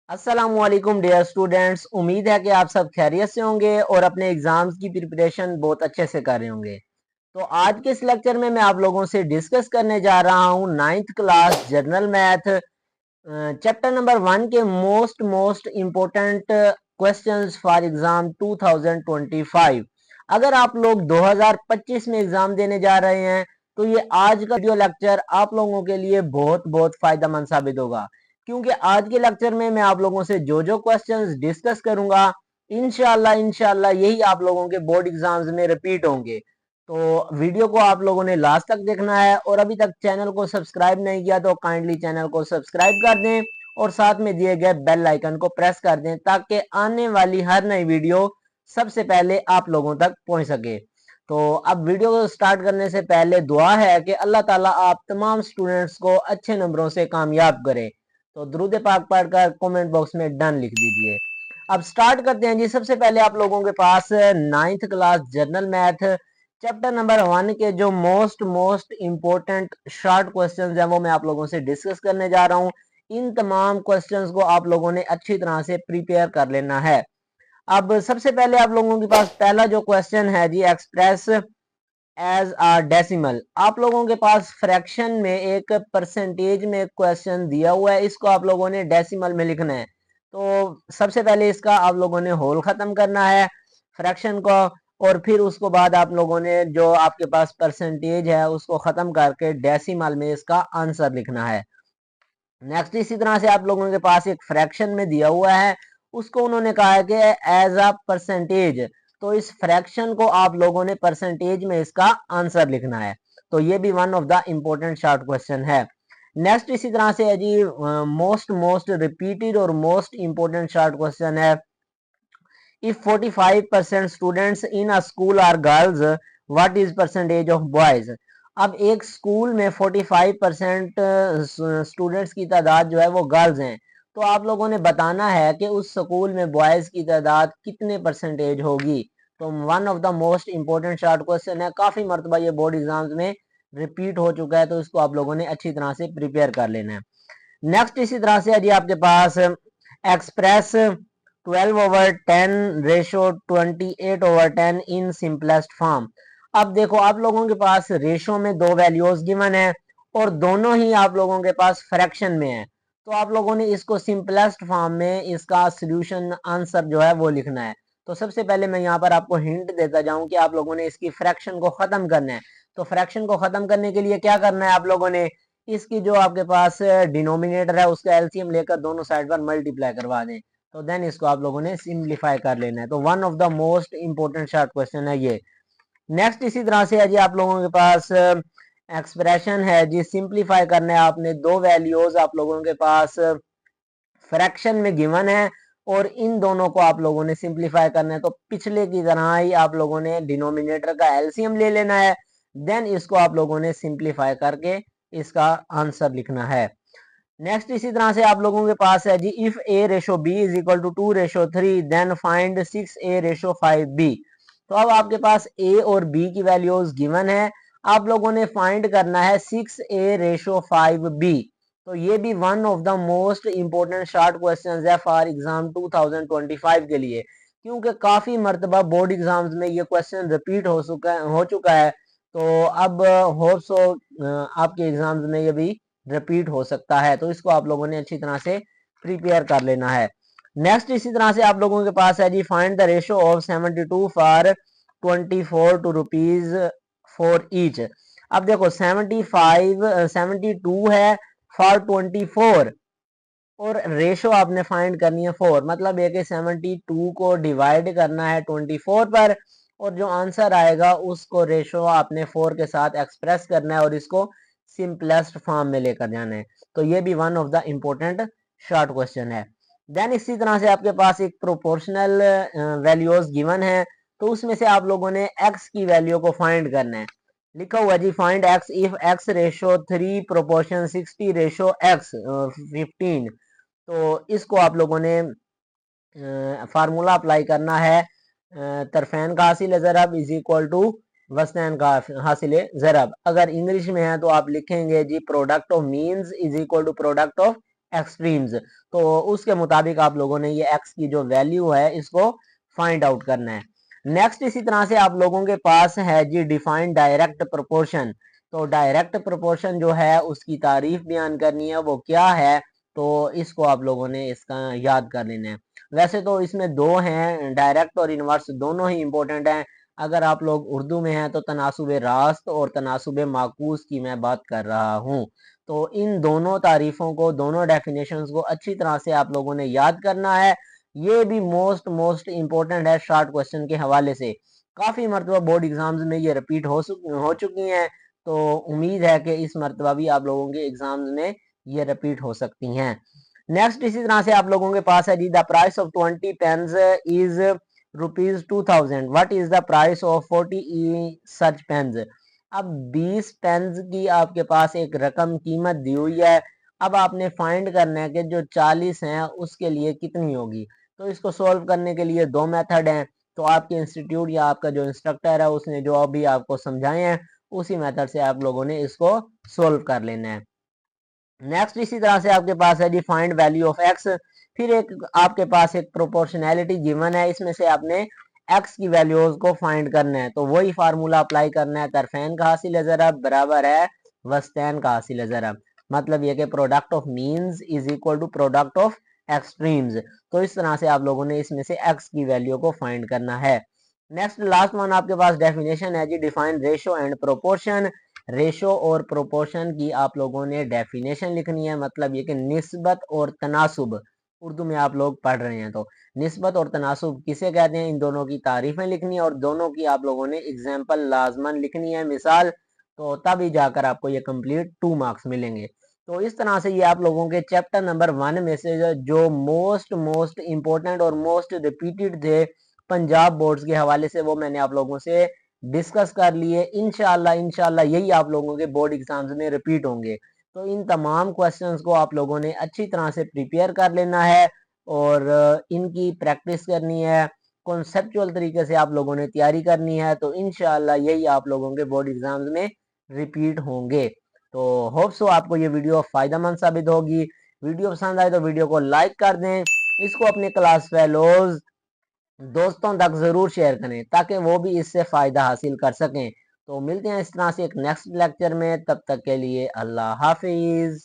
अस्सलामुअलैकुम dear students, उम्मीद है कि आप सब खैरियत से होंगे और अपने एग्जाम्स की प्रिपरेशन बहुत अच्छे से कर रहे होंगे। तो आज के इस लेक्चर में मैं आप लोगों से डिस्कस करने जा रहा हूँ ninth class general math chapter number 1 के most most important questions for exam 2025। अगर आप लोग 2025 में एग्जाम देने जा रहे हैं तो ये आज का वीडियो लेक्चर आप लोगों के लिए बहुत बहुत फायदेमंद साबित होगा, क्योंकि आज के लेक्चर में मैं आप लोगों से जो जो क्वेश्चंस डिस्कस करूंगा इंशाल्लाह इंशाल्लाह यही आप लोगों के बोर्ड एग्जाम्स में रिपीट होंगे। तो वीडियो को आप लोगों ने लास्ट तक देखना है और अभी तक चैनल को सब्सक्राइब नहीं किया तो काइंडली चैनल को सब्सक्राइब कर दें और साथ में दिए गए बेल आइकन को प्रेस कर दें ताकि आने वाली हर नई वीडियो सबसे पहले आप लोगों तक पहुंच सके। तो अब वीडियो को स्टार्ट करने से पहले दुआ है कि अल्लाह ताला आप तमाम स्टूडेंट्स को अच्छे नंबरों से कामयाब करे। तो दुरूद पाक पढ़कर कमेंट बॉक्स में डन लिख दीजिए। अब स्टार्ट करते हैं जी। सबसे पहले आप लोगों के पास ninth class general math chapter number 1 के जो most most important short questions हैं वो मैं आप लोगों से डिस्कस करने जा रहा हूं। इन तमाम क्वेश्चंस को आप लोगों ने अच्छी तरह से प्रिपेयर कर लेना है। अब सबसे पहले आप लोगों के पास पहला जो क्वेश्चन है जी, एक्सप्रेस एज अ डेसिमल। आप लोगों के पास फ्रैक्शन में एक परसेंटेज में क्वेश्चन दिया हुआ है, इसको आप लोगों ने डेसिमल में लिखना है। तो सबसे पहले इसका आप लोगों ने होल खत्म करना है फ्रैक्शन को, और फिर उसको बाद आप लोगों ने जो आपके पास परसेंटेज है उसको खत्म करके डेसिमल में इसका आंसर लिखना है। नेक्स्ट इसी तरह से आप लोगों के पास एक फ्रैक्शन में दिया हुआ है, उसको उन्होंने कहा है कि एज अ परसेंटेज। तो इस फ्रैक्शन को आप लोगों ने परसेंटेज में इसका आंसर लिखना है। तो ये भी one of the important short question है। नेक्स्ट इसी तरह से है जी, मोस्ट मोस्ट रिपीटेड और मोस्ट इम्पोर्टेंट शॉर्ट क्वेश्चन है, if 45% students in a school are girls, what is percentage of boys? अब एक स्कूल में 45% स्टूडेंट्स की तादाद जो है वो गर्ल्स हैं, तो आप लोगों ने बताना है कि उस स्कूल में बॉयज की तादाद कितने परसेंटेज होगी। तो one of the most important short question है, काफी मरतबा ये बोर्ड एग्जाम्स में रिपीट हो चुका है, तो इसको आप लोगों ने अच्छी तरह से प्रिपेयर कर लेना है। नेक्स्ट इसी तरह से जी आपके पास express 12/10 ratio 28/10 in simplest form. अब देखो आप लोगों के पास रेशो में दो वैल्यूज गिवन है और दोनों ही आप लोगों के पास फ्रैक्शन में है, तो आप लोगों ने इसको सिंपलेस्ट फॉर्म में इसका सोल्यूशन आंसर जो है वो लिखना है। तो सबसे पहले मैं यहाँ पर आपको हिंट देता जाऊं कि आप लोगों ने इसकी फ्रैक्शन को खत्म करना है। तो फ्रैक्शन को खत्म करने के लिए क्या करना है, आप लोगों ने इसकी जो आपके पास डिनोमिनेटर है उसका एलसीएम लेकर दोनों साइड पर मल्टीप्लाई करवा दें, तो देन इसको आप लोगों ने सिंप्लीफाई कर लेना है। तो one of the most important short question है ये। नेक्स्ट इसी तरह से है जी आप लोगों के पास एक्सप्रेशन है जी, सिंप्लीफाई करना है आपने। दो वैल्यूज आप लोगों के पास फ्रैक्शन में गिवन है और इन दोनों को आप लोगों ने सिंप्लीफाई करना है। तो पिछले की तरह ही आप लोगों ने डिनोमिनेटर का एलसीएम ले लेना है, देन इसको आप लोगों ने सिंप्लीफाई करके इसका आंसर लिखना है। नेक्स्ट इसी तरह से आप लोगों के पास है जी, if A ratio B is equal to 2/3 then find 6a/5b। तो अब आपके पास ए और बी की वैल्यूज गिवन है, आप लोगों ने फाइंड करना है 6a/5b। तो ये भी one of the most important short questions है फॉर एग्जाम 2025 के लिए, क्योंकि काफी मरतबा बोर्ड एग्जाम्स में ये क्वेश्चन रिपीट हो चुका है। तो अब होप सो आपके एग्जाम्स में ये भी रिपीट हो सकता है, तो इसको आप लोगों ने अच्छी तरह से प्रिपेयर कर लेना है। नेक्स्ट इसी तरह से आप लोगों के पास है जी, find the ratio of 72 for 24 two rupees for each. अब देखो 72 है फॉर 24 और रेशो आपने फाइंड करनी है 4, मतलब है कि 72 को डिवाइड करना है 24 पर और जो आंसर आएगा उसको रेशो आपने 4 के साथ एक्सप्रेस करना है और इसको सिंपलेस्ट फॉर्म में लेकर जाना है। तो ये भी one of the important short question है। देन इसी तरह से आपके पास एक प्रोपोर्शनल वैल्यूज गिवन है, तो उसमें से आप लोगों ने एक्स की वैल्यू को फाइंड करना है। लिखा हुआ जी, find x if x ratio 3 proportion 60 ratio x 15। तो इसको आप लोगों ने फार्मूला अप्लाई करना है, तरफेन का हासिल ज़रब इज इक्वल टू वसनैन का हासिल ज़रब। अगर इंग्लिश में है तो आप लिखेंगे जी, product of means is equal to product of extremes. तो उसके मुताबिक आप लोगों ने ये एक्स की जो वैल्यू है इसको फाइंड आउट करना है। नेक्स्ट इसी तरह से आप लोगों के पास है जी डिफाइंड डायरेक्ट प्रोपोर्शन। तो डायरेक्ट प्रोपोर्शन जो है उसकी तारीफ बयान करनी है, वो क्या है, तो इसको आप लोगों ने इसका याद कर लेना है। वैसे तो इसमें दो हैं, डायरेक्ट और इनवर्स दोनों ही इंपॉर्टेंट हैं। अगर आप लोग उर्दू में हैं तो तनासुब रास्त और तनासुब माकूस की मैं बात कर रहा हूँ। तो इन दोनों तारीफों को, दोनों डेफिनेशंस को अच्छी तरह से आप लोगों ने याद करना है। ये भी मोस्ट मोस्ट इंपॉर्टेंट है शॉर्ट क्वेश्चन के हवाले से। काफ़ी मरतबा बोर्ड एग्जाम्स में ये रिपीट हो चुकी हैं, तो उम्मीद है कि इस मरतबा भी आप लोगों के एग्जाम्स में ये रिपीट हो सकती हैं। नेक्स्ट इसी तरह से आप लोगों के पास है जी the price of 20 pence is ₹2000, what is the price of 40 such pence. अब 20 पेन्स की आपके पास एक रकम कीमत दी हुई है। अब आपने फाइंड करना है कि जो 40 हैं उसके लिए कितनी होगी। तो इसको सॉल्व करने के लिए दो मेथड हैं। तो आपके इंस्टीट्यूट या आपका जो इंस्ट्रक्टर है उसने जो अभी आपको समझाए हैं उसी मेथड से आप लोगों ने इसको सोल्व कर लेना है। नेक्स्ट इसी तरह से आपके पास है डिफाइंड वैल्यू ऑफ एक्स। फिर एक आपके पास एक प्रोपोर्शनैलिटी गिवन है, इसमें से आपने एक्स की वैल्यूज को फाइंड करना है। तो वही फार्मूला अप्लाई करना है, तरफेन का हासिल ज़रब बराबर है वस्तैन का हासिल ज़रब। मतलब ये कि product of means is equal to product of extremes. तो इस तरह से आप लोगों ने इसमें से एक्स की वैल्यू को फाइंड करना है। नेक्स्ट लास्ट वन आपके पास डेफिनेशन है जी define ratio and proportion. Ratio और प्रोपोर्शन की आप लोगों ने डेफिनेशन लिखनी है। मतलब ये कि निस्बत और तनासुब, उर्दू में आप लोग पढ़ रहे हैं तो निस्बत और तनासुब किसे कहते हैं, इन दोनों की तारीफें लिखनी है और दोनों की आप लोगों ने एग्जाम्पल लाजमन लिखनी है, मिसाल। तो तभी जाकर आपको ये कंप्लीट 2 मार्क्स मिलेंगे। तो इस तरह से ये आप लोगों के चैप्टर नंबर 1 में से जो मोस्ट मोस्ट इंपॉर्टेंट और मोस्ट रिपीटेड थे पंजाब बोर्ड्स के हवाले से, वो मैंने आप लोगों से डिस्कस कर लिए। इंशाल्लाह यही आप लोगों के बोर्ड एग्जाम्स में रिपीट होंगे। तो इन तमाम क्वेश्चंस को आप लोगों ने अच्छी तरह से प्रिपेयर कर लेना है और इनकी प्रैक्टिस करनी है, कॉन्सेप्चुअल तरीके से आप लोगों ने तैयारी करनी है। तो इंशाल्लाह यही आप लोगों के बोर्ड एग्जाम्स में रिपीट होंगे। तो होप सो आपको ये वीडियो फ़ायदेमंद साबित होगी। वीडियो पसंद आए तो वीडियो को लाइक कर दें, इसको अपने क्लास फेलोज दोस्तों तक जरूर शेयर करें ताकि वो भी इससे फायदा हासिल कर सकें। तो मिलते हैं इस तरह से एक नेक्स्ट लेक्चर में, तब तक के लिए अल्लाह हाफिज।